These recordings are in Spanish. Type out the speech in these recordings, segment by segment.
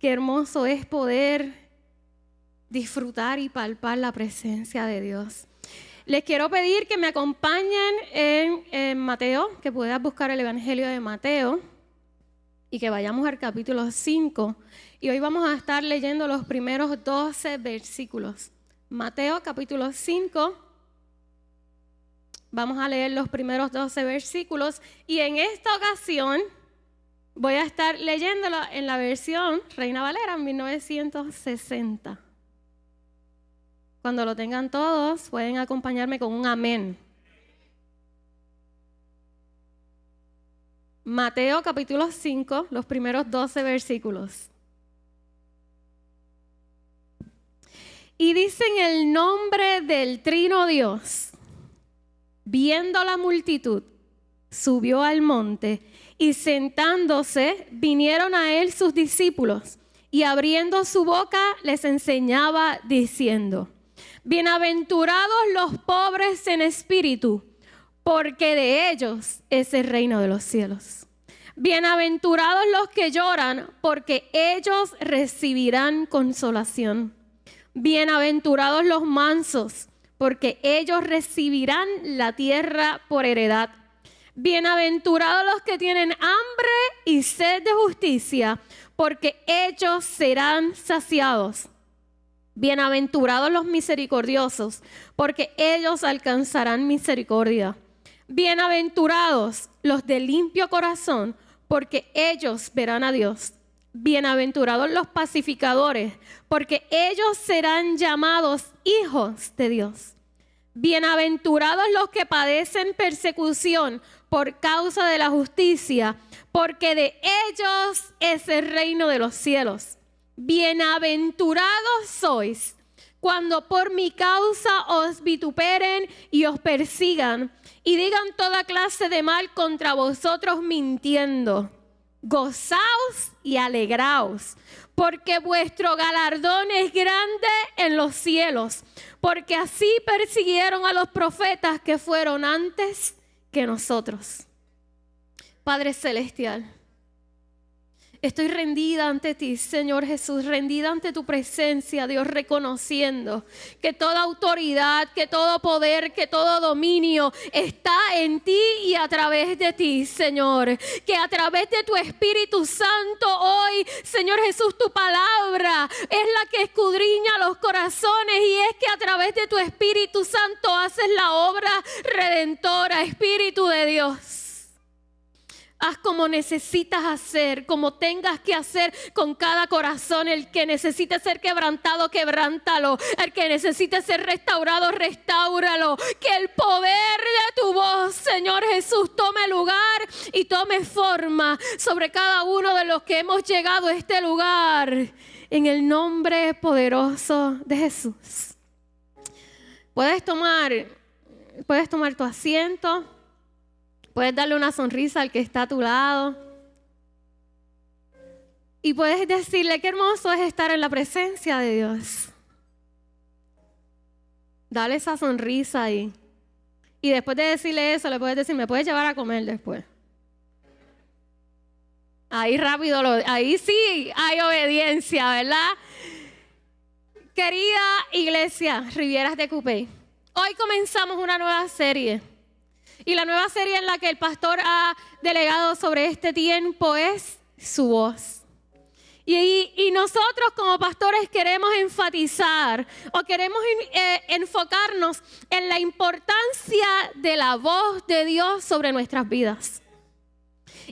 Qué hermoso es poder disfrutar y palpar la presencia de Dios. Les quiero pedir que me acompañen en Mateo, que puedas buscar el Evangelio de Mateo y que vayamos al capítulo 5. Y hoy vamos a estar leyendo los primeros 12 versículos. Mateo capítulo 5. Vamos a leer los primeros 12 versículos y en esta ocasión voy a estar leyéndolo en la versión Reina Valera 1960. Cuando lo tengan todos, pueden acompañarme con un amén. Mateo capítulo 5, los primeros 12 versículos. Y dicen el nombre del Trino Dios. Viendo la multitud, subió al monte y sentándose, vinieron a él sus discípulos y abriendo su boca les enseñaba diciendo: Bienaventurados los pobres en espíritu, porque de ellos es el reino de los cielos. Bienaventurados los que lloran, porque ellos recibirán consolación. Bienaventurados los mansos, porque ellos recibirán la tierra por heredad. Bienaventurados los que tienen hambre y sed de justicia, porque ellos serán saciados. Bienaventurados los misericordiosos, porque ellos alcanzarán misericordia. Bienaventurados los de limpio corazón, porque ellos verán a Dios. Bienaventurados los pacificadores, porque ellos serán llamados hijos de Dios. Bienaventurados los que padecen persecución por causa de la justicia, porque de ellos es el reino de los cielos. Bienaventurados sois cuando por mi causa os vituperen y os persigan y digan toda clase de mal contra vosotros mintiendo. Gozaos y alegraos, porque vuestro galardón es grande en los cielos, porque así persiguieron a los profetas que fueron antes que nosotros. Padre Celestial, estoy rendida ante ti, Señor Jesús, rendida ante tu presencia, Dios, reconociendo que toda autoridad, que todo poder, que todo dominio está en ti y a través de ti, Señor. Que a través de tu Espíritu Santo hoy, Señor Jesús, tu palabra es la que escudriña los corazones y es que a través de tu Espíritu Santo haces la obra redentora, Espíritu de Dios. Haz como necesitas hacer, como tengas que hacer con cada corazón. El que necesite ser quebrantado, quebrántalo. El que necesite ser restaurado, restáuralo. Que el poder de tu voz, Señor Jesús, tome lugar y tome forma sobre cada uno de los que hemos llegado a este lugar. En el nombre poderoso de Jesús. Puedes tomar tu asiento. Puedes darle una sonrisa al que está a tu lado. Y puedes decirle qué hermoso es estar en la presencia de Dios. Dale esa sonrisa ahí. Y después de decirle eso, le puedes decir, me puedes llevar a comer después. Ahí rápido, ahí sí hay obediencia, ¿verdad? Querida iglesia, Rivieras de Cupey, hoy comenzamos una nueva serie. Y la nueva serie en la que el pastor ha delegado sobre este tiempo es su voz. Y nosotros como pastores queremos enfatizar o queremos enfocarnos en la importancia de la voz de Dios sobre nuestras vidas.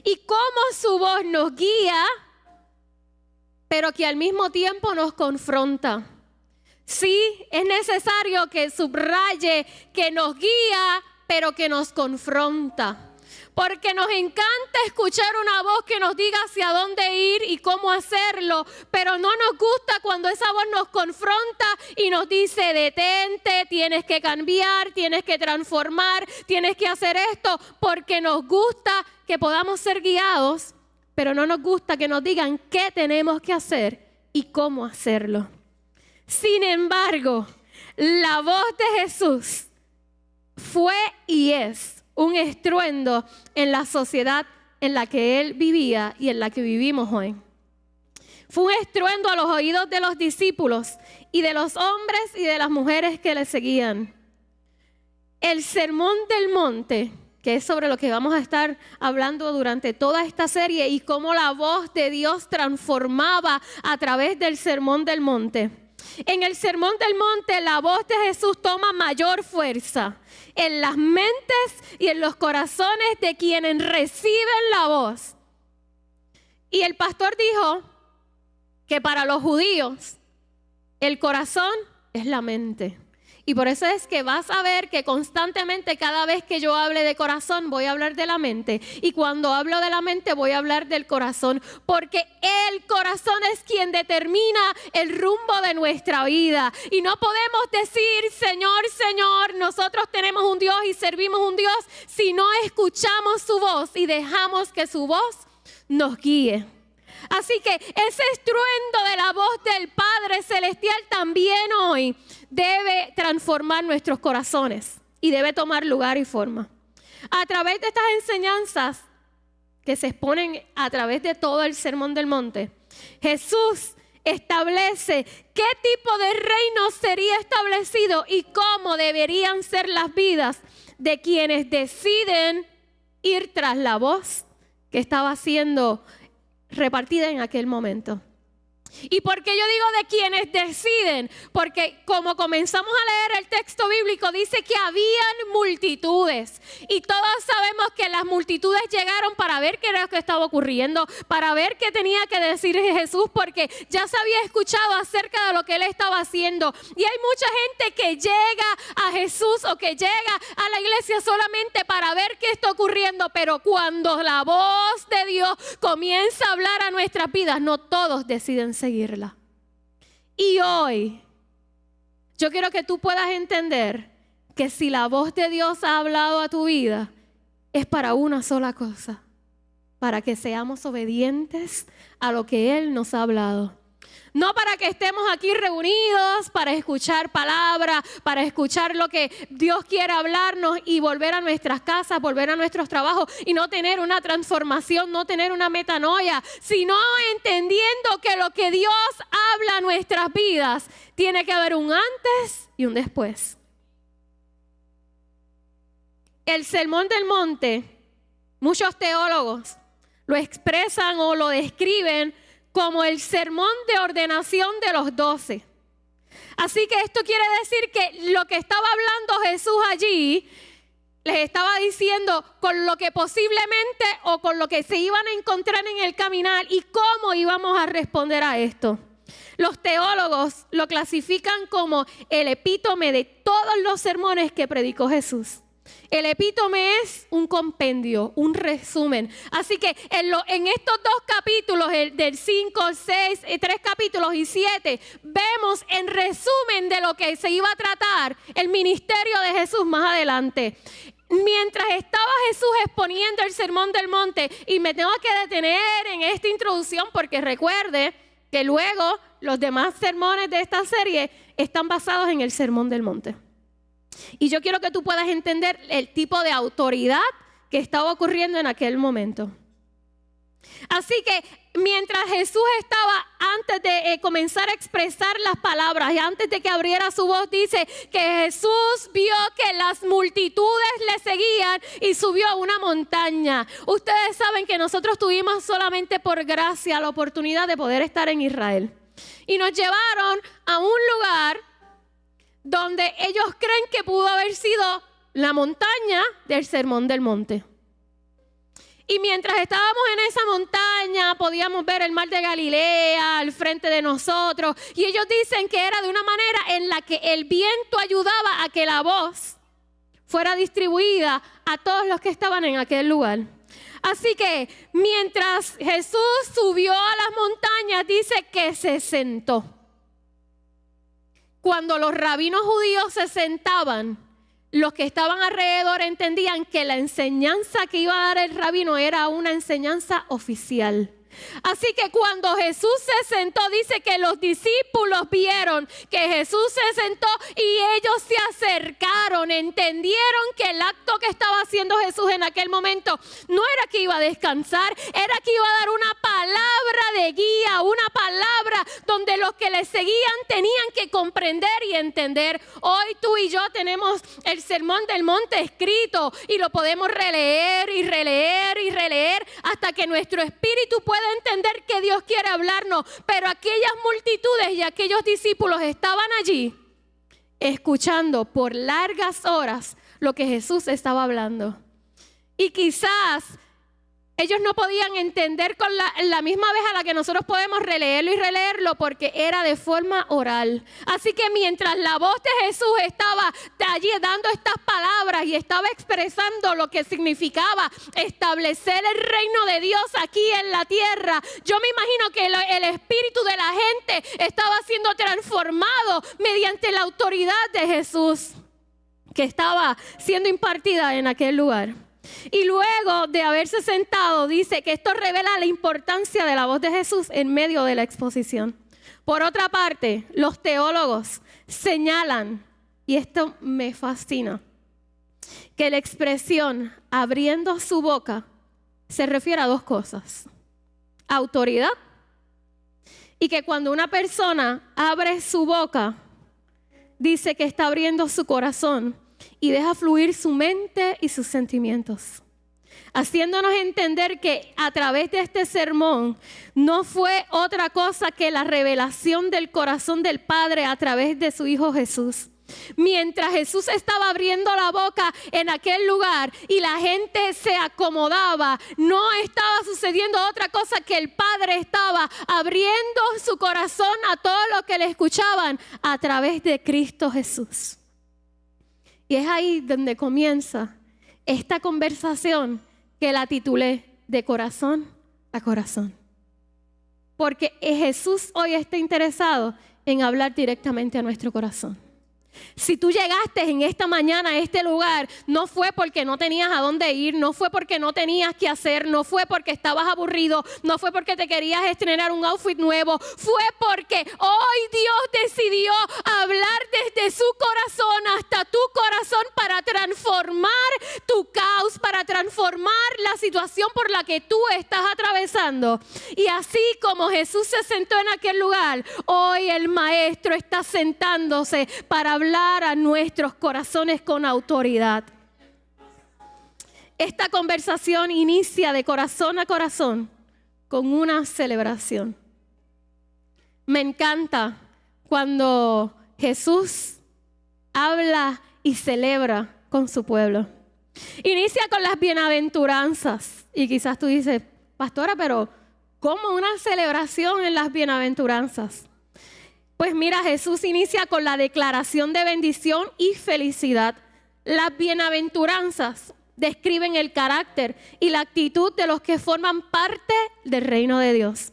Y cómo su voz nos guía, pero que al mismo tiempo nos confronta. Sí, es necesario que subraye que nos guía, pero que nos confronta. Porque nos encanta escuchar una voz que nos diga hacia dónde ir y cómo hacerlo, pero no nos gusta cuando esa voz nos confronta y nos dice, detente, tienes que cambiar, tienes que transformar, tienes que hacer esto, porque nos gusta que podamos ser guiados, pero no nos gusta que nos digan qué tenemos que hacer y cómo hacerlo. Sin embargo, la voz de Jesús fue y es un estruendo en la sociedad en la que Él vivía y en la que vivimos hoy. Fue un estruendo a los oídos de los discípulos y de los hombres y de las mujeres que le seguían. El Sermón del Monte, que es sobre lo que vamos a estar hablando durante toda esta serie, y cómo la voz de Dios transformaba a través del Sermón del Monte. En el Sermón del Monte, la voz de Jesús toma mayor fuerza en las mentes y en los corazones de quienes reciben la voz. Y el pastor dijo que para los judíos el corazón es la mente. Y por eso es que vas a ver que constantemente cada vez que yo hable de corazón voy a hablar de la mente. Y cuando hablo de la mente voy a hablar del corazón. Porque el corazón es quien determina el rumbo de nuestra vida. Y no podemos decir, Señor, Señor, nosotros tenemos un Dios y servimos un Dios, si no escuchamos su voz y dejamos que su voz nos guíe. Así que ese estruendo de la voz del Padre Celestial también hoy debe transformar nuestros corazones y debe tomar lugar y forma. A través de estas enseñanzas que se exponen a través de todo el Sermón del Monte, Jesús establece qué tipo de reino sería establecido y cómo deberían ser las vidas de quienes deciden ir tras la voz que estaba siendo repartida en aquel momento. ¿Y por qué yo digo de quienes deciden? Porque como comenzamos a leer el texto bíblico, dice que habían multitudes. Y todos sabemos que las multitudes llegaron para ver qué era lo que estaba ocurriendo, para ver qué tenía que decir Jesús, porque ya se había escuchado acerca de lo que él estaba haciendo. Y hay mucha gente que llega a Jesús o que llega a la iglesia solamente para ver qué está ocurriendo, pero cuando la voz de Dios comienza a hablar a nuestras vidas, no todos deciden seguirla. Y hoy yo quiero que tú puedas entender que si la voz de Dios ha hablado a tu vida, es para una sola cosa: para que seamos obedientes a lo que Él nos ha hablado. No para que estemos aquí reunidos, para escuchar palabra, para escuchar lo que Dios quiere hablarnos y volver a nuestras casas, volver a nuestros trabajos y no tener una transformación, no tener una metanoia, sino entendiendo que lo que Dios habla a nuestras vidas tiene que haber un antes y un después. El Sermón del Monte, muchos teólogos lo expresan o lo describen como el sermón de ordenación de los 12. Así que esto quiere decir que lo que estaba hablando Jesús allí, les estaba diciendo con lo que posiblemente o con lo que se iban a encontrar en el caminar y cómo íbamos a responder a esto. Los teólogos lo clasifican como el epítome de todos los sermones que predicó Jesús. El epítome es un compendio, un resumen. Así que en estos dos capítulos, del 5, 6, 3 capítulos y 7, vemos en resumen de lo que se iba a tratar el ministerio de Jesús más adelante. Mientras estaba Jesús exponiendo el Sermón del Monte, y me tengo que detener en esta introducción porque recuerde que luego los demás sermones de esta serie están basados en el Sermón del Monte. Y yo quiero que tú puedas entender el tipo de autoridad que estaba ocurriendo en aquel momento. Así que mientras Jesús estaba, antes de comenzar a expresar las palabras y antes de que abriera su voz, dice que Jesús vio que las multitudes le seguían y subió a una montaña. Ustedes saben que nosotros tuvimos solamente por gracia la oportunidad de poder estar en Israel. Y nos llevaron a un lugar donde ellos creen que pudo haber sido la montaña del Sermón del Monte. Y mientras estábamos en esa montaña, podíamos ver el mar de Galilea al frente de nosotros. Y ellos dicen que era de una manera en la que el viento ayudaba a que la voz fuera distribuida a todos los que estaban en aquel lugar. Así que mientras Jesús subió a las montañas, dice que se sentó. Cuando los rabinos judíos se sentaban, los que estaban alrededor entendían que la enseñanza que iba a dar el rabino era una enseñanza oficial. Así que cuando Jesús se sentó, dice que los discípulos vieron que Jesús se sentó y ellos se acercaron entendieron que el acto que estaba haciendo Jesús en aquel momento no era que iba a descansar, era que iba a dar una palabra de guía, una palabra donde los que le seguían tenían que comprender y entender. Hoy tú y yo tenemos el Sermón del Monte escrito y lo podemos releer y releer y releer hasta que nuestro espíritu pueda entender que Dios quiere hablarnos. Pero aquellas multitudes y aquellos discípulos estaban allí escuchando por largas horas lo que Jesús estaba hablando. Y quizás ellos no podían entender con la misma vez a la que nosotros podemos releerlo y releerlo, porque era de forma oral. Así que mientras la voz de Jesús estaba allí dando estas palabras y estaba expresando lo que significaba establecer el reino de Dios aquí en la tierra, yo me imagino que el espíritu de la gente estaba siendo transformado mediante la autoridad de Jesús que estaba siendo impartida en aquel lugar. Y luego de haberse sentado, dice que esto revela la importancia de la voz de Jesús en medio de la exposición. Por otra parte, los teólogos señalan, y esto me fascina, que la expresión abriendo su boca se refiere a dos cosas: autoridad, y que cuando una persona abre su boca, dice que está abriendo su corazón y deja fluir su mente y sus sentimientos, haciéndonos entender que a través de este sermón no fue otra cosa que la revelación del corazón del Padre a través de su Hijo Jesús. Mientras Jesús estaba abriendo la boca en aquel lugar y la gente se acomodaba, no estaba sucediendo otra cosa que el Padre estaba abriendo su corazón a todos los que le escuchaban a través de Cristo Jesús. Y es ahí donde comienza esta conversación que la titulé De corazón a corazón. Porque Jesús hoy está interesado en hablar directamente a nuestro corazón. Si tú llegaste en esta mañana a este lugar, no fue porque no tenías a dónde ir, no fue porque no tenías que hacer, no fue porque estabas aburrido, no fue porque te querías estrenar un outfit nuevo, fue porque hoy Dios decidió hablar desde su corazón hasta tu corazón para transformar tu caos, para transformar la situación por la que tú estás atravesando. Y así como Jesús se sentó en aquel lugar, hoy el Maestro está sentándose para hablar a nuestros corazones con autoridad. Esta conversación inicia de corazón a corazón con una celebración. Me encanta cuando Jesús habla y celebra con su pueblo. Inicia con las bienaventuranzas. Y quizás tú dices, pastora, pero ¿cómo una celebración en las bienaventuranzas? Pues mira, Jesús inicia con la declaración de bendición y felicidad. Las bienaventuranzas describen el carácter y la actitud de los que forman parte del reino de Dios.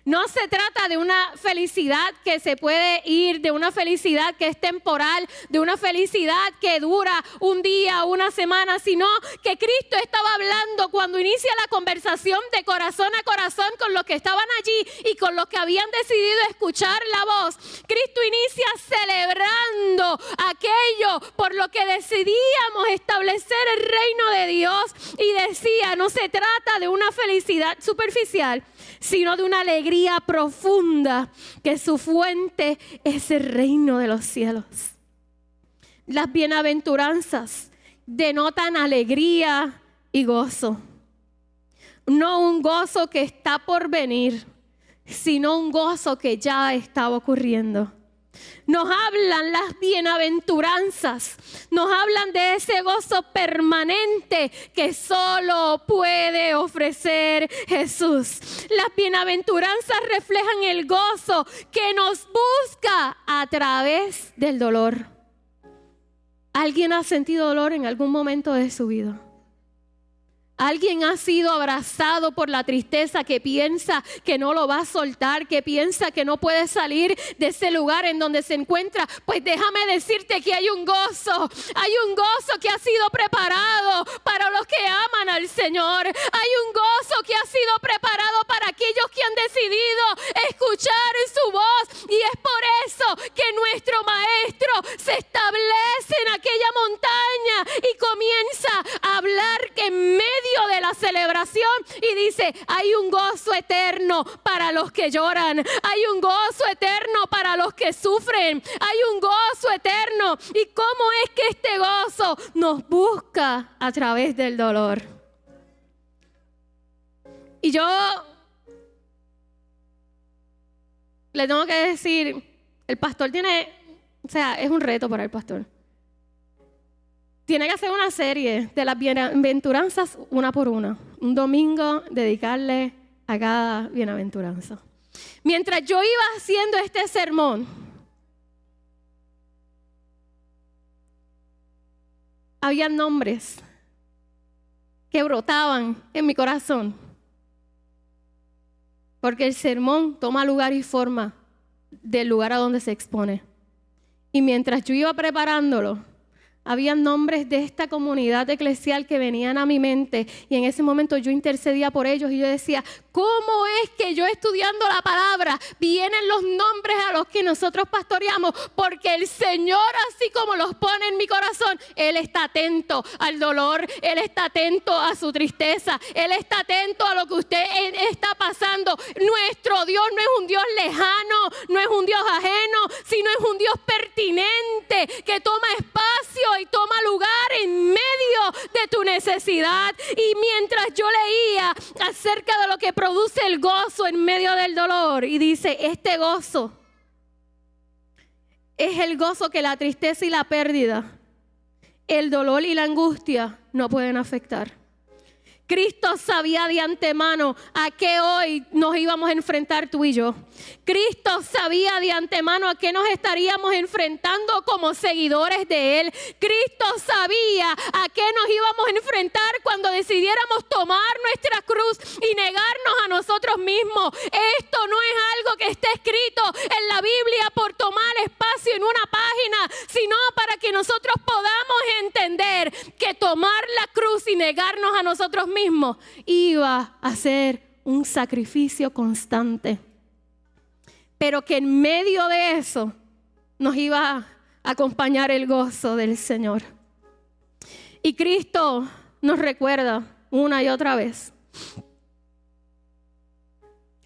No se trata de una felicidad que se puede ir, de una felicidad que es temporal, de una felicidad que dura un día, una semana, sino que Cristo estaba hablando cuando inicia la conversación de corazón a corazón con los que estaban allí y con los que habían decidido escuchar la voz. Cristo inicia celebrando aquello por lo que decidíamos establecer el reino de Dios, y decía, no se trata de una felicidad superficial, sino de una alegría profunda, que su fuente es el reino de los cielos. Las bienaventuranzas denotan alegría y gozo. No un gozo que está por venir, sino un gozo que ya estaba ocurriendo. Nos hablan las bienaventuranzas, nos hablan de ese gozo permanente que solo puede ofrecer Jesús. Las bienaventuranzas reflejan el gozo que nos busca a través del dolor. ¿Alguien ha sentido dolor en algún momento de su vida? Alguien ha sido abrazado por la tristeza, que piensa que no lo va a soltar, que piensa que no puede salir de ese lugar en donde se encuentra. Pues déjame decirte que hay un gozo que ha sido preparado para los que aman al Señor. Hay un gozo que ha sido preparado para aquellos que han decidido escuchar su voz. Y es por eso que nuestro Maestro se establece en aquella montaña y comienza a hablar en medio de la celebración y dice: hay un gozo eterno para los que lloran, hay un gozo eterno para los que sufren, hay un gozo eterno. ¿Y cómo es que este gozo nos busca? A través del dolor. Y yo le tengo que decir, el pastor es un reto para el pastor. Tiene que hacer una serie de las bienaventuranzas una por una. Un domingo dedicarle a cada bienaventuranza. Mientras yo iba haciendo este sermón, había nombres que brotaban en mi corazón. Porque el sermón toma lugar y forma del lugar a donde se expone. Y mientras yo iba preparándolo, había nombres de esta comunidad eclesial que venían a mi mente, y en ese momento yo intercedía por ellos y yo decía: ¿cómo es que yo estudiando la palabra vienen los nombres a los que nosotros pastoreamos? Porque el Señor, así como los pone en mi corazón, Él está atento al dolor, Él está atento a su tristeza, Él está atento a lo que usted está pasando. Nuestro Dios no es un Dios lejano, no es un Dios ajeno, sino es un Dios pertinente que toma espacio y toma lugar en medio de tu necesidad. Y mientras yo leía acerca de lo que produce el gozo en medio del dolor, y dice: este gozo es el gozo que la tristeza y la pérdida, el dolor y la angustia no pueden afectar. Cristo sabía de antemano a qué hoy nos íbamos a enfrentar tú y yo. Cristo sabía de antemano a qué nos estaríamos enfrentando como seguidores de Él. Cristo sabía a qué nos íbamos a enfrentar cuando decidiéramos tomar nuestra cruz y negarnos a nosotros mismos. Esto no es algo que esté escrito en la Biblia por tomar espacio en una página, sino para que nosotros podamos entender que tomar la cruz y negarnos a nosotros mismos iba a ser un sacrificio constante, pero que en medio de eso nos iba a acompañar el gozo del Señor. Y Cristo nos recuerda una y otra vez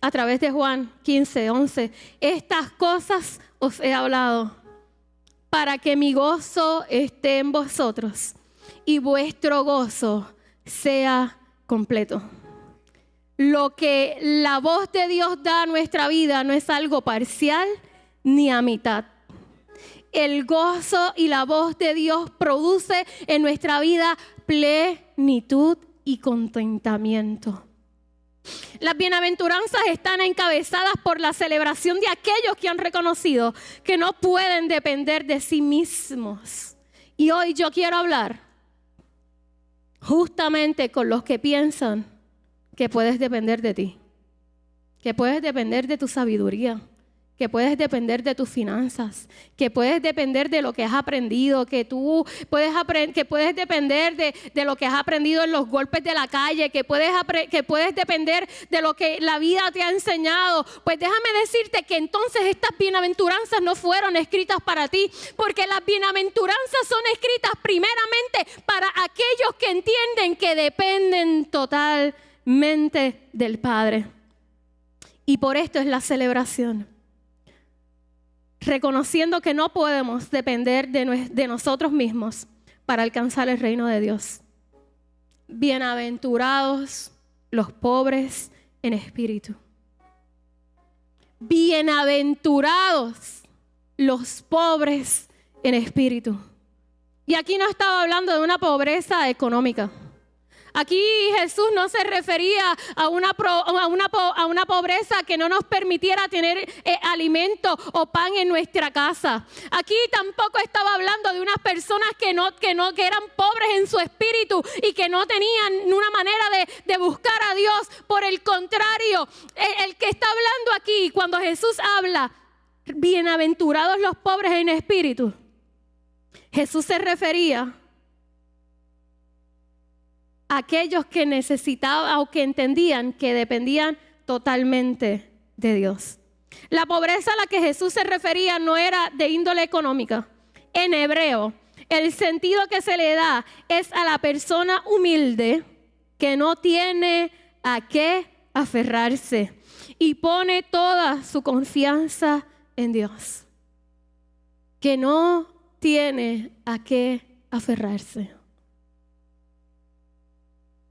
a través de Juan 15:11: estas cosas os he hablado para que mi gozo esté en vosotros y vuestro gozo sea completo. Lo que la voz de Dios da a nuestra vida no es algo parcial ni a mitad. El gozo y la voz de Dios produce en nuestra vida plenitud y contentamiento. Las bienaventuranzas están encabezadas por la celebración de aquellos que han reconocido que no pueden depender de sí mismos. Y hoy yo quiero hablar justamente con los que piensan que puedes depender de ti, que puedes depender de tu sabiduría, que puedes depender de tus finanzas, que puedes depender de lo que has aprendido, que puedes depender de lo que has aprendido en los golpes de la calle, que puedes depender de lo que la vida te ha enseñado. Pues déjame decirte que entonces estas bienaventuranzas no fueron escritas para ti, porque las bienaventuranzas son escritas primeramente para aquellos que entienden que dependen totalmente del Padre. Y por esto es la celebración. Reconociendo que no podemos depender de nosotros mismos para alcanzar el reino de Dios. Bienaventurados los pobres en espíritu. Bienaventurados los pobres en espíritu. Y aquí no estaba hablando de una pobreza económica. Aquí Jesús no se refería a una pobreza que no nos permitiera tener alimento o pan en nuestra casa. Aquí tampoco estaba hablando de unas personas que eran pobres en su espíritu y que no tenían una manera de buscar a Dios. Por el contrario, el que está hablando aquí, cuando Jesús habla, bienaventurados los pobres en espíritu, Jesús se refería aquellos que necesitaban o que entendían que dependían totalmente de Dios. La pobreza a la que Jesús se refería no era de índole económica. En hebreo, el sentido que se le da es a la persona humilde que no tiene a qué aferrarse y pone toda su confianza en Dios. Que no tiene a qué aferrarse.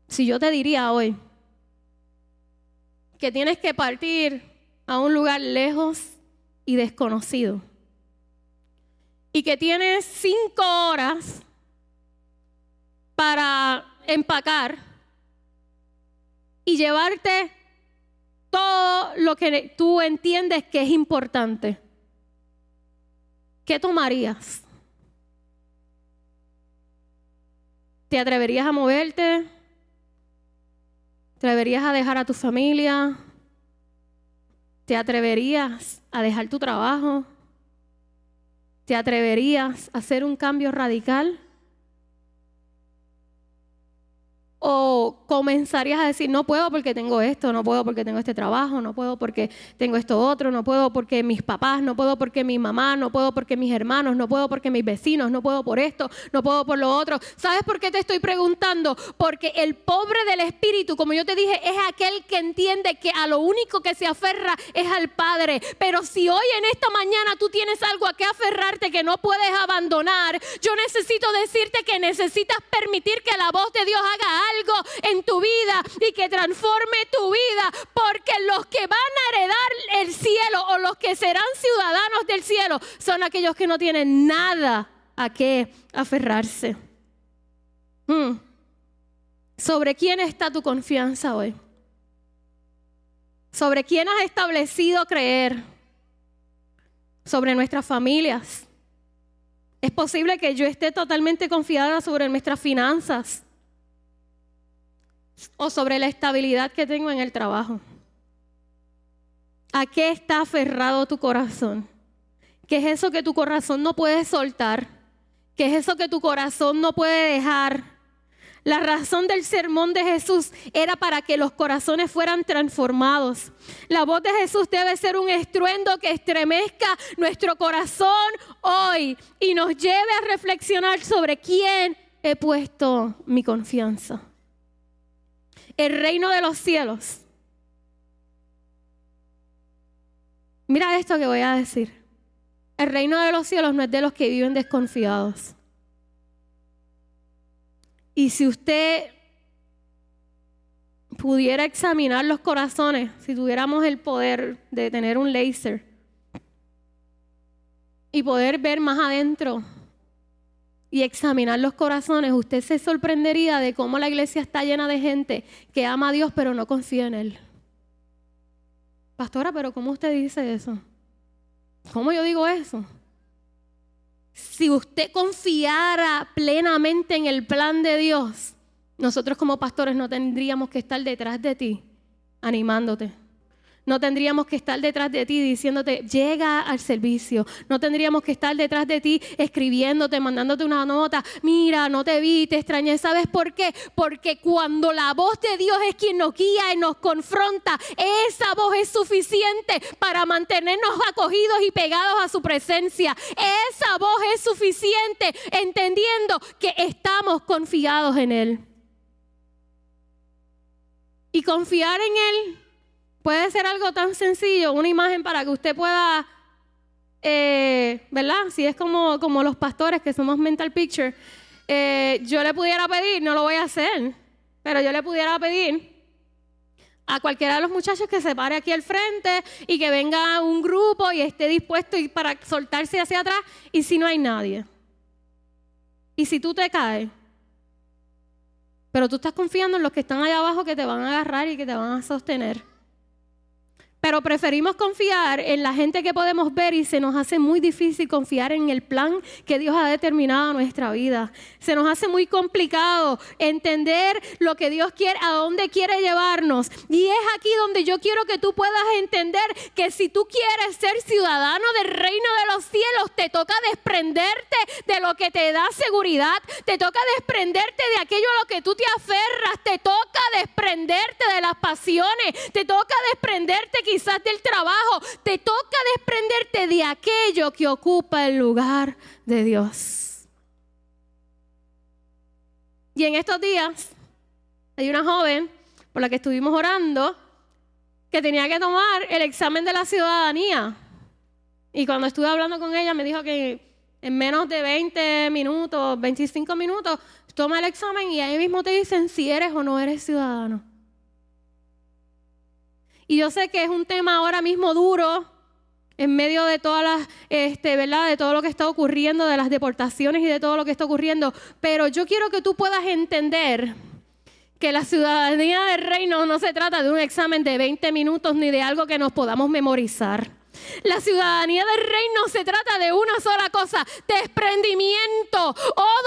Si yo te diría hoy que tienes que partir a un lugar lejos y desconocido y que tienes 5 horas para empacar y llevarte todo lo que tú entiendes que es importante, ¿qué tomarías? ¿Te atreverías a moverte? ¿Te atreverías a dejar a tu familia? ¿Te atreverías a dejar tu trabajo? ¿Te atreverías a hacer un cambio radical? ¿O comenzarías a decir, no puedo porque tengo esto, no puedo porque tengo este trabajo, no puedo porque tengo esto otro, no puedo porque mis papás, no puedo porque mi mamá, no puedo porque mis hermanos, no puedo porque mis vecinos, no puedo por esto, no puedo por lo otro? ¿Sabes por qué te estoy preguntando? Porque el pobre del espíritu, como yo te dije, es aquel que entiende que a lo único que se aferra es al Padre. Pero si hoy en esta mañana tú tienes algo a que aferrarte que no puedes abandonar, yo necesito decirte que necesitas permitir que la voz de Dios haga algo en tu vida y que transforme tu vida, porque los que van a heredar el cielo o los que serán ciudadanos del cielo son aquellos que no tienen nada a qué aferrarse. ¿Sobre quién está tu confianza hoy? ¿Sobre quién has establecido creer? ¿Sobre nuestras familias? Es posible que yo esté totalmente confiada sobre nuestras finanzas o sobre la estabilidad que tengo en el trabajo. ¿A qué está aferrado tu corazón? ¿Qué es eso que tu corazón no puede soltar? ¿Qué es eso que tu corazón no puede dejar? La razón del sermón de Jesús era para que los corazones fueran transformados. La voz de Jesús debe ser un estruendo que estremezca nuestro corazón hoy y nos lleve a reflexionar sobre quién he puesto mi confianza. El reino de los cielos. Mira esto que voy a decir. El reino de los cielos no es de los que viven desconfiados. Y si usted pudiera examinar los corazones, si tuviéramos el poder de tener un láser y poder ver más adentro y examinar los corazones, usted se sorprendería de cómo la iglesia está llena de gente que ama a Dios pero no confía en Él. Pastora, ¿pero cómo usted dice eso? ¿Cómo yo digo eso? Si usted confiara plenamente en el plan de Dios, nosotros como pastores no tendríamos que estar detrás de ti animándote. No tendríamos que estar detrás de ti diciéndote, llega al servicio. No tendríamos que estar detrás de ti escribiéndote, mandándote una nota. Mira, no te vi, te extrañé. ¿Sabes por qué? Porque cuando la voz de Dios es quien nos guía y nos confronta, esa voz es suficiente para mantenernos acogidos y pegados a su presencia. Esa voz es suficiente entendiendo que estamos confiados en Él. Y confiar en Él puede ser algo tan sencillo, una imagen para que usted pueda, ¿verdad? Si es como los pastores que somos mental picture, yo le pudiera pedir, no lo voy a hacer, pero yo le pudiera pedir a cualquiera de los muchachos que se pare aquí al frente y que venga un grupo y esté dispuesto para soltarse hacia atrás, y si no hay nadie, y si tú te caes, Pero tú estás confiando en los que están allá abajo que te van a agarrar y que te van a sostener. Pero preferimos confiar en la gente que podemos ver y se nos hace muy difícil confiar en el plan que Dios ha determinado a nuestra vida. Se nos hace muy complicado entender lo que Dios quiere, a dónde quiere llevarnos. Y es aquí donde yo quiero que tú puedas entender que si tú quieres ser ciudadano del reino de los cielos, te toca desprenderte de lo que te da seguridad, te toca desprenderte de aquello a lo que tú te aferras, te toca desprenderte de las pasiones, te toca desprenderte quizás del trabajo, te toca desprenderte de aquello que ocupa el lugar de Dios. Y en estos días hay una joven por la que estuvimos orando que tenía que tomar el examen de la ciudadanía. Y cuando estuve hablando con ella me dijo que en menos de 20 minutos, 25 minutos, toma el examen y ahí mismo te dicen si eres o no eres ciudadano. Y yo sé que es un tema ahora mismo duro en medio de todas las, ¿verdad? De todo lo que está ocurriendo, de las deportaciones y de todo lo que está ocurriendo. Pero yo quiero que tú puedas entender que la ciudadanía del reino no se trata de un examen de 20 minutos ni de algo que nos podamos memorizar. La ciudadanía del reino se trata de una sola cosa: desprendimiento.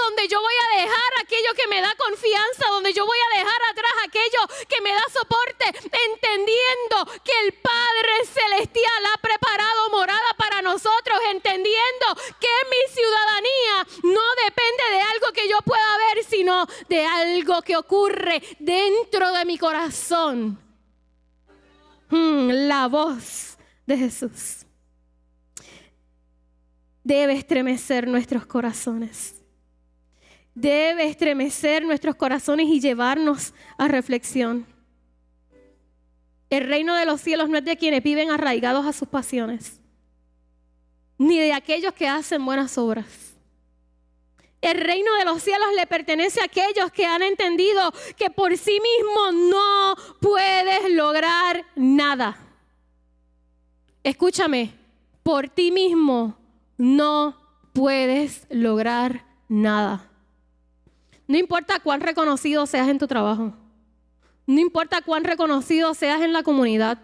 Donde yo voy a dejar aquello que me da confianza, donde yo voy a dejar atrás aquello que me da soporte, entendiendo que el Padre Celestial ha preparado morada para nosotros, entendiendo que mi ciudadanía no depende de algo que yo pueda ver, sino de algo que ocurre dentro de mi corazón. La voz de Jesús debe estremecer nuestros corazones. Debe estremecer nuestros corazones y llevarnos a reflexión. El reino de los cielos no es de quienes viven arraigados a sus pasiones, ni de aquellos que hacen buenas obras. El reino de los cielos le pertenece a aquellos que han entendido que por sí mismo no puedes lograr nada. Escúchame, por ti mismo no puedes lograr nada. No importa cuán reconocido seas en tu trabajo. No importa cuán reconocido seas en la comunidad.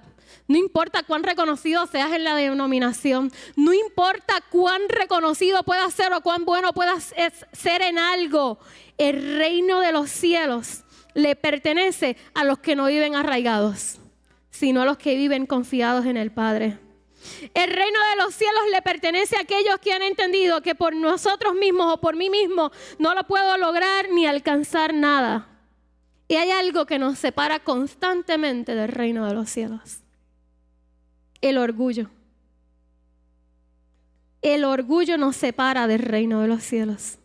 No importa cuán reconocido seas en la denominación. No importa cuán reconocido puedas ser o cuán bueno puedas ser en algo. El reino de los cielos le pertenece a los que no viven arraigados, sino a los que viven confiados en el Padre. El reino de los cielos le pertenece a aquellos que han entendido que por nosotros mismos o por mí mismo no lo puedo lograr ni alcanzar nada. Y hay algo que nos separa constantemente del reino de los cielos: el orgullo. El orgullo nos separa del reino de los cielos.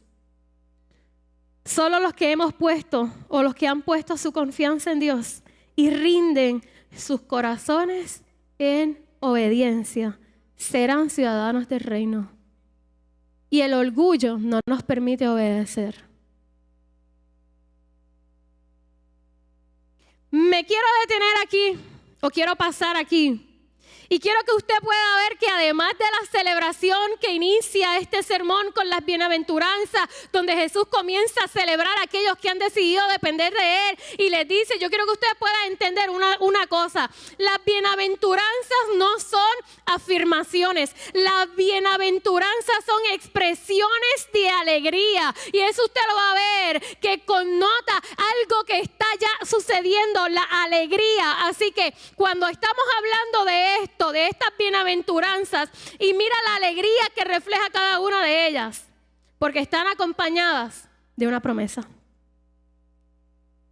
Solo los que hemos puesto o los que han puesto su confianza en Dios y rinden sus corazones en obediencia serán ciudadanos del reino. Y el orgullo no nos permite obedecer. Me quiero detener aquí, o quiero pasar aquí. Y quiero que usted pueda ver que además de la celebración que inicia este sermón con las bienaventuranzas, donde Jesús comienza a celebrar a aquellos que han decidido depender de Él y les dice, yo quiero que usted pueda entender una cosa: las bienaventuranzas no son afirmaciones, las bienaventuranzas son expresiones de alegría. Y eso usted lo va a ver, que connota algo que está ya sucediendo, la alegría. Así que cuando estamos hablando de esto, de estas bienaventuranzas, y mira la alegría que refleja cada una de ellas, porque están acompañadas de una promesa.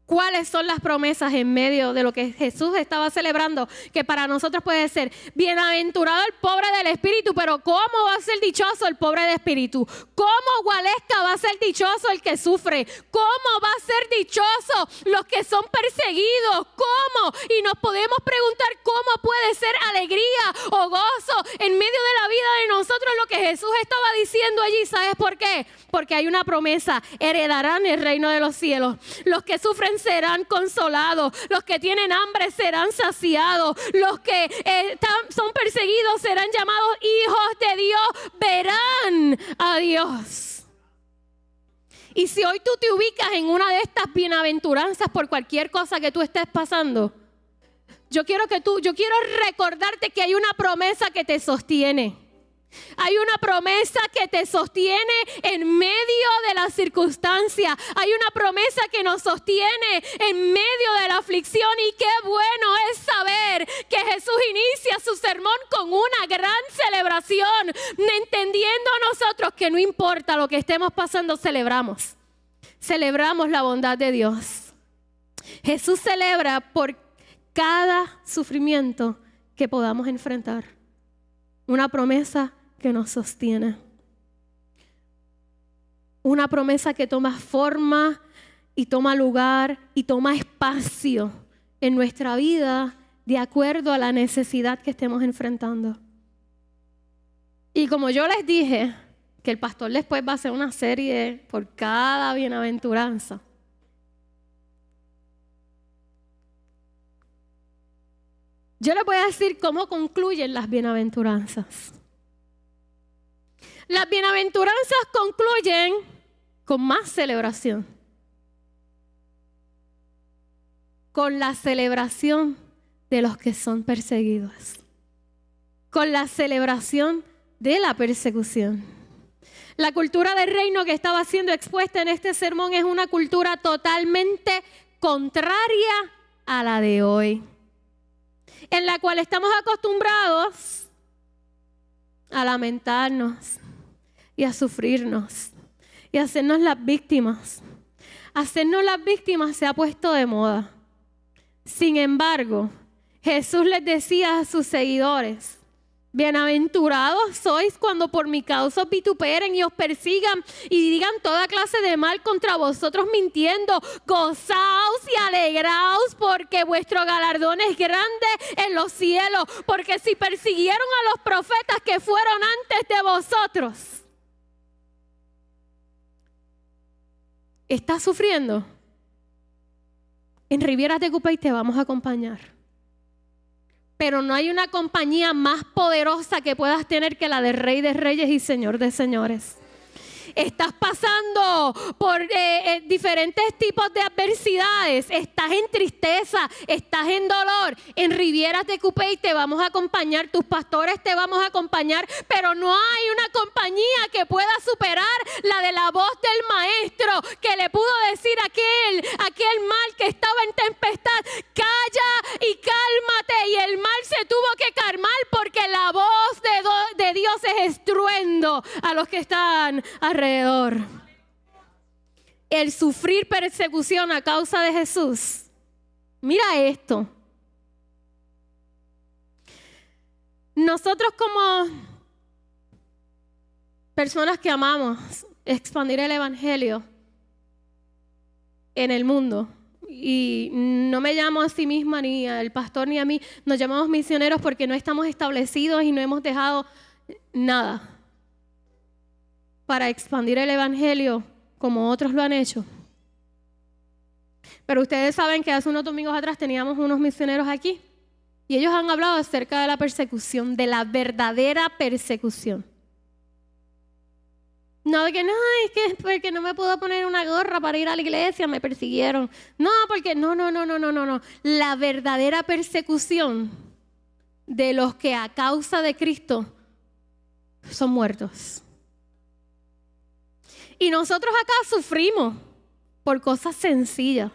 ¿Cuáles son las promesas en medio de lo que Jesús estaba celebrando? Que para nosotros puede ser: bienaventurado el pobre del espíritu. Pero ¿cómo va a ser dichoso el pobre de espíritu? ¿Cómo, Gualesca, va a ser dichoso el que sufre? ¿Cómo va a ser dichoso los que son perseguidos? ¿Cómo? Y nos podemos preguntar cómo puede ser alegría o gozo en medio de la vida de nosotros lo que Jesús estaba diciendo allí. ¿Sabes por qué? Porque hay una promesa: heredarán el reino de los cielos. Los que sufren serán consolados, los que tienen hambre serán saciados, los que son perseguidos serán llamados hijos de Dios, verán a Dios. Y si hoy tú te ubicas en una de estas bienaventuranzas por cualquier cosa que tú estés pasando, yo quiero recordarte que hay una promesa que te sostiene. Hay una promesa que te sostiene en medio de la circunstancia. Hay una promesa que nos sostiene en medio de la aflicción. Y qué bueno es saber que Jesús inicia su sermón con una gran celebración, entendiendo nosotros que no importa lo que estemos pasando, celebramos la bondad de Dios. Jesús celebra por cada sufrimiento que podamos enfrentar. Una promesa que nos sostiene. Una promesa que toma forma y toma lugar y toma espacio en nuestra vida de acuerdo a la necesidad que estemos enfrentando. Y como yo les dije, que el pastor después va a hacer una serie por cada bienaventuranza. Yo les voy a decir cómo concluyen las bienaventuranzas. Las bienaventuranzas concluyen con más celebración. Con la celebración de los que son perseguidos. Con la celebración de la persecución. La cultura del reino que estaba siendo expuesta en este sermón es una cultura totalmente contraria a la de hoy, en la cual estamos acostumbrados a lamentarnos y a sufrirnos y a hacernos las víctimas. Hacernos las víctimas se ha puesto de moda. Sin embargo, Jesús les decía a sus seguidores: bienaventurados sois cuando por mi causa os vituperen y os persigan y digan toda clase de mal contra vosotros mintiendo. Gozaos y alegraos, porque vuestro galardón es grande en los cielos. Porque si persiguieron a los profetas que fueron antes de vosotros, ¿estás sufriendo? En Riviera de Cupey te vamos a acompañar. Pero no hay una compañía más poderosa que puedas tener que la de Rey de Reyes y Señor de Señores. Estás pasando por diferentes tipos de adversidades. Estás en tristeza, estás en dolor. En Rivieras de Cupey te vamos a acompañar, tus pastores te vamos a acompañar, pero no hay una compañía que pueda superar la de la voz del maestro, que le pudo decir a aquel mal que estaba en tempestad: calla y cálmate. Y el mal se tuvo que calmar porque la voz de Dios es estruendo a los que están alrededor. El sufrir persecución a causa de Jesús. Mira esto. Nosotros como personas que amamos expandir el evangelio en el mundo, y no me llamo a sí misma ni al pastor ni a mí, nos llamamos misioneros porque no estamos establecidos y no hemos dejado nada para expandir el evangelio como otros lo han hecho. Pero ustedes saben que hace unos domingos atrás teníamos unos misioneros aquí y ellos han hablado acerca de la persecución, de la verdadera persecución. No de que no, es que porque no me puedo poner una gorra para ir a la iglesia, me persiguieron. No, porque no. La verdadera persecución de los que a causa de Cristo son muertos. Y nosotros acá sufrimos por cosas sencillas.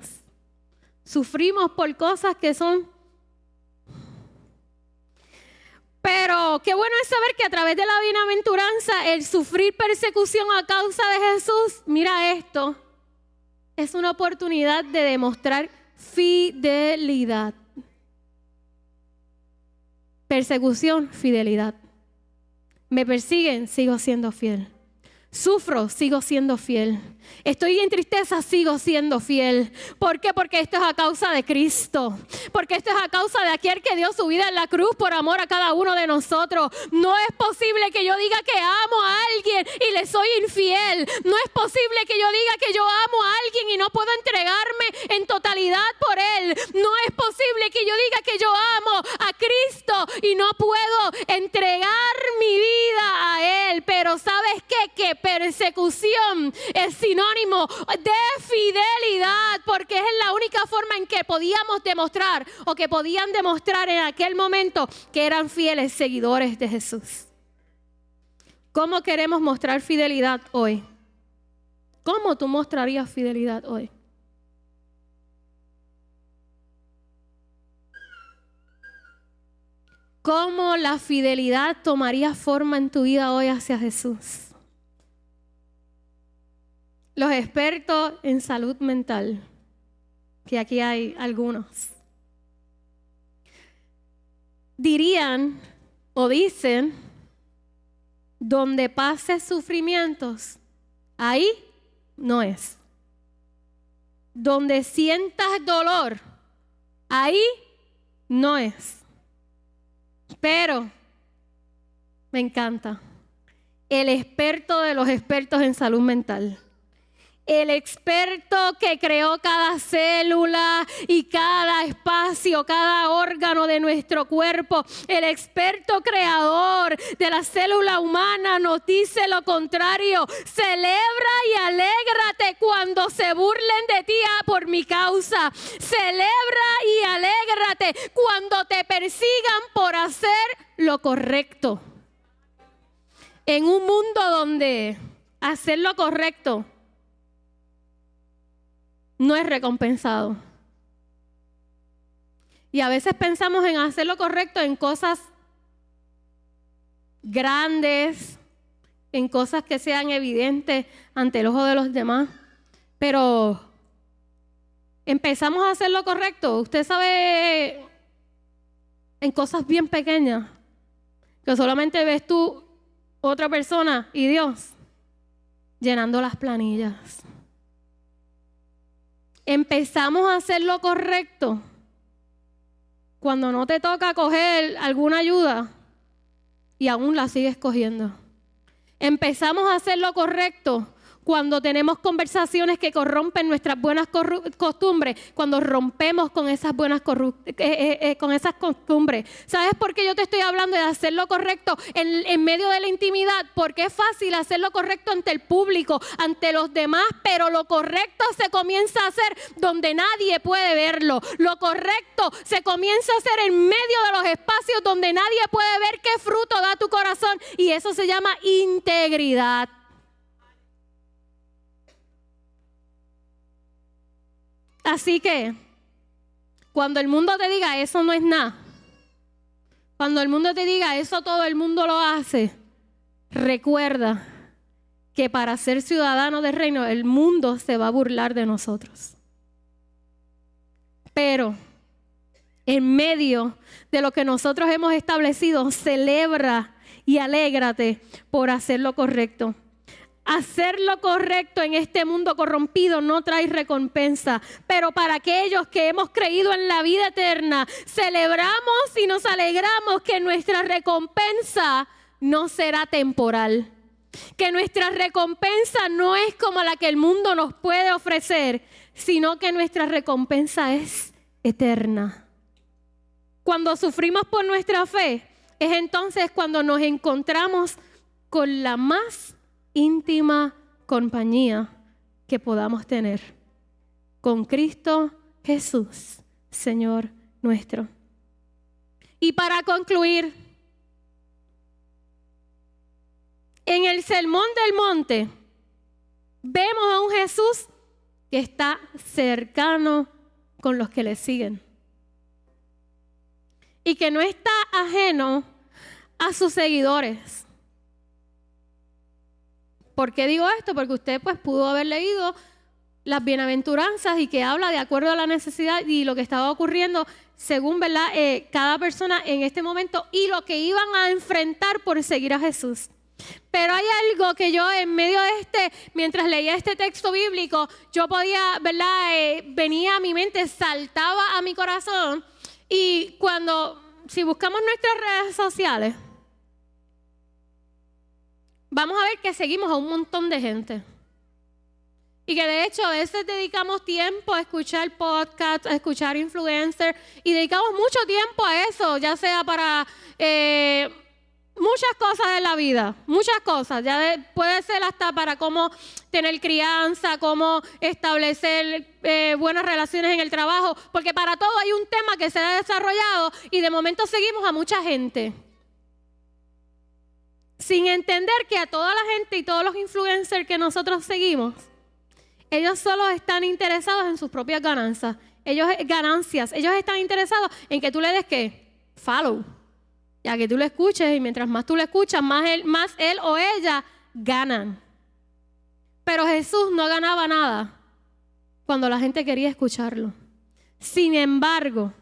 Sufrimos por cosas que son... Pero qué bueno es saber que a través de la bienaventuranza, el sufrir persecución a causa de Jesús, mira esto, es una oportunidad de demostrar fidelidad. Persecución, fidelidad. Me persiguen, sigo siendo fiel. Sufro, sigo siendo fiel. Estoy en tristeza, sigo siendo fiel. ¿Por qué? Porque esto es a causa de Cristo. Porque esto es a causa de aquel que dio su vida en la cruz por amor a cada uno de nosotros. No es posible que yo diga que amo a alguien y le soy infiel. No es posible que yo diga que yo amo a alguien y no puedo entregarme en totalidad por Él. No es posible que yo diga que yo amo a Cristo y no puedo entregar mi vida a Él. Pero ¿sabes qué? Que persecución es sinónimo de fidelidad, porque es la única forma en que podíamos demostrar o que podían demostrar en aquel momento que eran fieles seguidores de Jesús. ¿Cómo queremos mostrar fidelidad hoy? ¿Cómo tú mostrarías fidelidad hoy? ¿Cómo la fidelidad tomaría forma en tu vida hoy hacia Jesús? Los expertos en salud mental, que aquí hay algunos, dirían o dicen: donde pases sufrimientos, ahí no es. Donde sientas dolor, ahí no es. Pero me encanta el experto de los expertos en salud mental. El experto que creó cada célula y cada espacio, cada órgano de nuestro cuerpo. El experto creador de la célula humana nos dice lo contrario. Celebra y alégrate cuando se burlen de ti por mi causa. Celebra y alégrate cuando te persigan por hacer lo correcto. En un mundo donde hacer lo correcto no es recompensado. Y a veces pensamos en hacer lo correcto en cosas grandes, en cosas que sean evidentes ante el ojo de los demás. Pero empezamos a hacer lo correcto, usted sabe, en cosas bien pequeñas, que solamente ves tú, otra persona y Dios llenando las planillas. Empezamos a hacer lo correcto cuando no te toca coger alguna ayuda y aún la sigues cogiendo. Empezamos a hacer lo correcto cuando tenemos conversaciones que corrompen nuestras buenas costumbres, cuando rompemos con esas buenas con esas costumbres. ¿Sabes por qué yo te estoy hablando de hacer lo correcto en medio de la intimidad? Porque es fácil hacer lo correcto ante el público, ante los demás, pero lo correcto se comienza a hacer donde nadie puede verlo. Lo correcto se comienza a hacer en medio de los espacios donde nadie puede ver qué fruto da tu corazón, y eso se llama integridad. Así que, cuando el mundo te diga eso no es nada, cuando el mundo te diga eso todo el mundo lo hace, recuerda que para ser ciudadano del reino, el mundo se va a burlar de nosotros. Pero, en medio de lo que nosotros hemos establecido, celebra y alégrate por hacer lo correcto. Hacer lo correcto en este mundo corrompido no trae recompensa, pero para aquellos que hemos creído en la vida eterna, celebramos y nos alegramos que nuestra recompensa no será temporal, que nuestra recompensa no es como la que el mundo nos puede ofrecer, sino que nuestra recompensa es eterna. Cuando sufrimos por nuestra fe, es entonces cuando nos encontramos con la más íntima compañía que podamos tener con Cristo Jesús, Señor nuestro. Y para concluir, en el Sermón del Monte vemos a un Jesús que está cercano con los que le siguen y que no está ajeno a sus seguidores. ¿Por qué digo esto? Porque usted pudo haber leído las bienaventuranzas y que habla de acuerdo a la necesidad y lo que estaba ocurriendo según, ¿verdad? Cada persona en este momento y lo que iban a enfrentar por seguir a Jesús. Pero hay algo que yo en medio de mientras leía este texto bíblico, yo podía, ¿verdad? Venía a mi mente, saltaba a mi corazón, y si buscamos nuestras redes sociales, vamos a ver que seguimos a un montón de gente. Y que de hecho a veces dedicamos tiempo a escuchar podcasts, a escuchar influencers, y dedicamos mucho tiempo a eso, ya sea para muchas cosas en la vida, muchas cosas. Puede ser hasta para cómo tener crianza, cómo establecer buenas relaciones en el trabajo, porque para todo hay un tema que se ha desarrollado y de momento seguimos a mucha gente. Sin entender que a toda la gente y todos los influencers que nosotros seguimos, ellos solo están interesados en sus propias ganancias. Ellos están interesados en que tú le des ¿qué? Follow. Ya que tú lo escuches, y mientras más tú lo escuchas, más él o ella ganan. Pero Jesús no ganaba nada cuando la gente quería escucharlo. Sin embargo,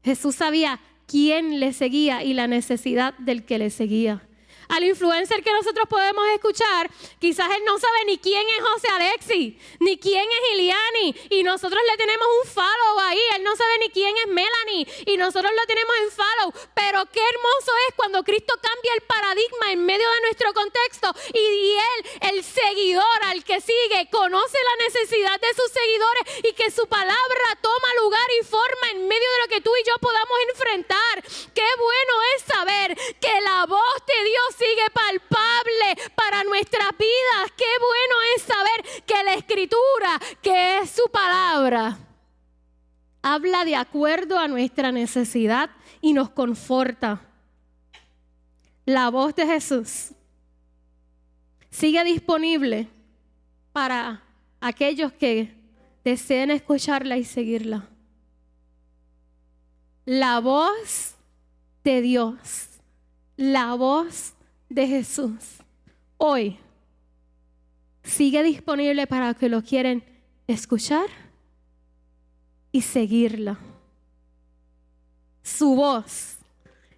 Jesús sabía quién le seguía y la necesidad del que le seguía. Al influencer que nosotros podemos escuchar, quizás él no sabe ni quién es José Alexis, ni quién es Iliani, y nosotros le tenemos un follow ahí. Él no sabe ni quién es Melanie, y nosotros lo tenemos en follow. Pero qué hermoso es cuando Cristo cambia el paradigma en medio de nuestro contexto, y él, el seguidor al que sigue, conoce la necesidad de sus seguidores, y que su palabra toma lugar y forma en medio de lo que tú y yo podamos enfrentar. Qué bueno es saber que la voz de Dios sigue palpable para nuestras vidas. Qué bueno es saber que la Escritura, que es su palabra, habla de acuerdo a nuestra necesidad y nos conforta. La voz de Jesús sigue disponible para aquellos que deseen escucharla y seguirla. La voz de Dios, la voz de Jesús, hoy sigue disponible para los que lo quieren escuchar y seguirla. Su voz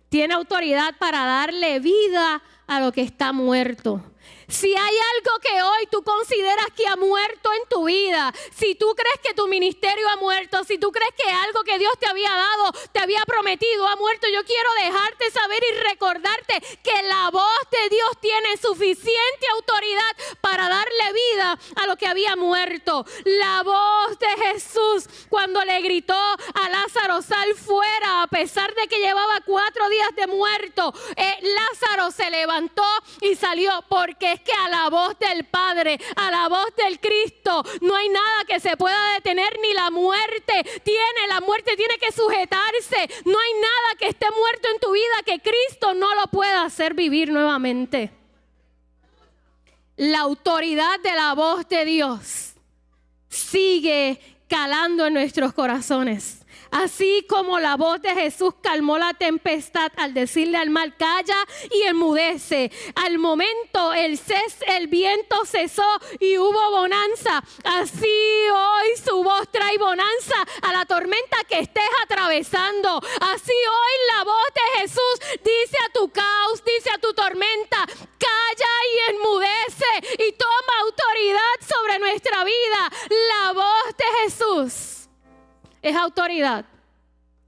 tiene autoridad para darle vida a lo que está muerto. Si hay algo que hoy tú consideras que ha muerto en tu vida, si tú crees que tu ministerio ha muerto, si tú crees que algo que Dios te había dado, te había prometido, ha muerto, yo quiero dejarte saber y recordarte que la voz de Dios tiene suficiente autoridad para darle vida a lo que había muerto. La voz de Jesús cuando le gritó a Lázaro, sal fuera, a pesar de que llevaba 4 días de muerto, Lázaro se levantó y salió, porque es que a la voz del Padre, a la voz del Cristo, no hay nada que se pueda detener, ni la muerte tiene que sujetarse. No hay nada que esté muerto en tu vida que Cristo no lo pueda hacer vivir nuevamente. La autoridad de la voz de Dios sigue calando en nuestros corazones. Así como la voz de Jesús calmó la tempestad al decirle al mar, calla y enmudece. Al momento el viento cesó y hubo bonanza. Así hoy su voz trae bonanza a la tormenta que estés atravesando. Así hoy la voz de Jesús dice a tu caos, dice a tu tormenta, calla y enmudece y toma autoridad sobre nuestra vida. La voz de Jesús es autoridad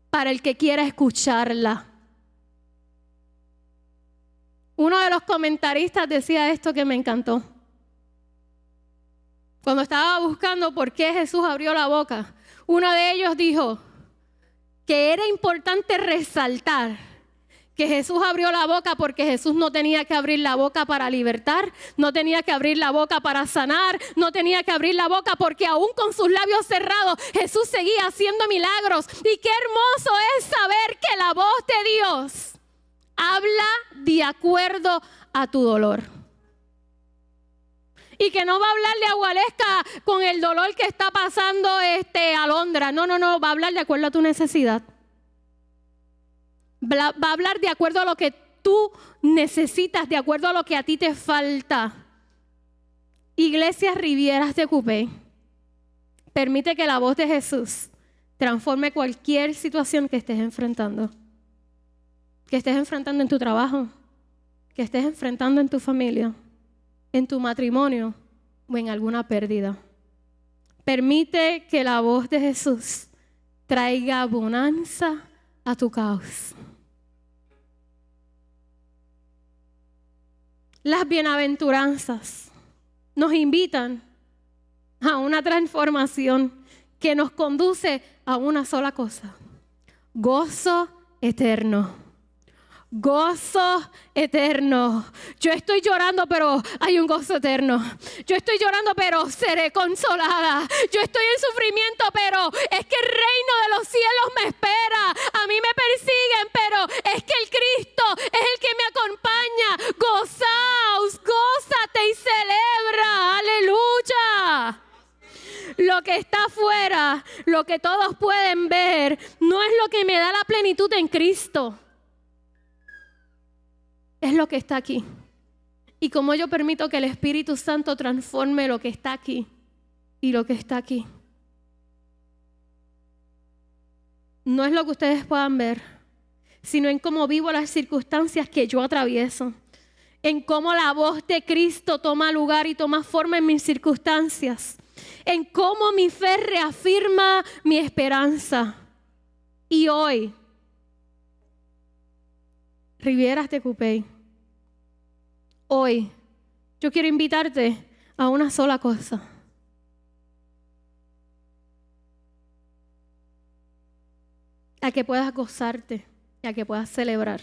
para el que quiera escucharla. Uno de los comentaristas decía esto que me encantó. Cuando estaba buscando por qué Jesús abrió la boca, uno de ellos dijo que era importante resaltar que Jesús abrió la boca porque Jesús no tenía que abrir la boca para libertar, no tenía que abrir la boca para sanar, no tenía que abrir la boca porque aún con sus labios cerrados Jesús seguía haciendo milagros. Y qué hermoso es saber que la voz de Dios habla de acuerdo a tu dolor. Y que no va a hablar de agualesca con el dolor que está pasando Alondra. No, va a hablar de acuerdo a tu necesidad. Va a hablar de acuerdo a lo que tú necesitas, de acuerdo a lo que a ti te falta. Iglesias Rivieras de Cupey, permite que la voz de Jesús transforme cualquier situación que estés enfrentando. Que estés enfrentando en tu trabajo, que estés enfrentando en tu familia, en tu matrimonio o en alguna pérdida. Permite que la voz de Jesús traiga bonanza a tu caos. Las bienaventuranzas nos invitan a una transformación que nos conduce a una sola cosa: gozo eterno. Gozo eterno. Yo estoy llorando, pero hay un gozo eterno. Yo estoy llorando, pero seré consolada. Yo estoy en sufrimiento, pero es que el reino de los cielos me espera. A mí me persiguen, pero es que el Cristo es el que me acompaña. Gozaos, gózate y celebra. Aleluya. Lo que está afuera, lo que todos pueden ver, no es lo que me da la plenitud en Cristo. Es lo que está aquí. Y como yo permito que el Espíritu Santo transforme lo que está aquí y lo que está aquí. No es lo que ustedes puedan ver, sino en cómo vivo las circunstancias que yo atravieso. En cómo la voz de Cristo toma lugar y toma forma en mis circunstancias. En cómo mi fe reafirma mi esperanza. Y hoy, Rivieras de Cupey, hoy yo quiero invitarte a una sola cosa. A que puedas gozarte y a que puedas celebrar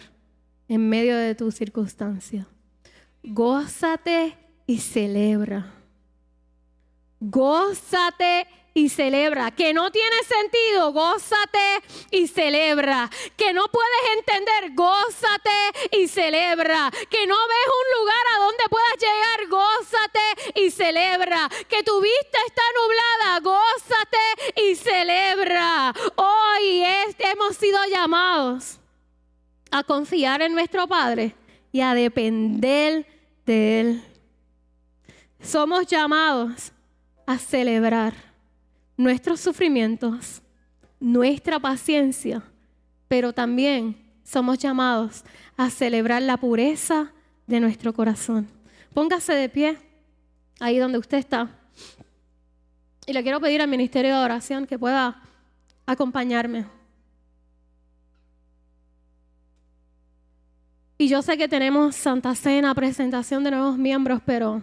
en medio de tu circunstancia. Gózate y celebra. Gózate y celebra. Que no tiene sentido, gózate y celebra. Que no puedes entender, gózate y celebra. Que no ves un lugar a donde puedas llegar, gózate y celebra. Que tu vista está nublada, gózate y celebra. Hoy hemos sido llamados a confiar en nuestro Padre y a depender de Él. Somos llamados a celebrar nuestros sufrimientos, nuestra paciencia, pero también somos llamados a celebrar la pureza de nuestro corazón. Póngase de pie ahí donde usted está. Y le quiero pedir al ministerio de oración que pueda acompañarme. Y yo sé que tenemos Santa Cena, presentación de nuevos miembros, pero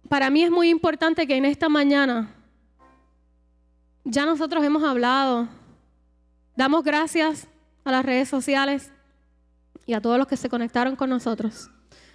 para mí es muy importante que en esta mañana ya nosotros hemos hablado. Damos gracias a las redes sociales y a todos los que se conectaron con nosotros.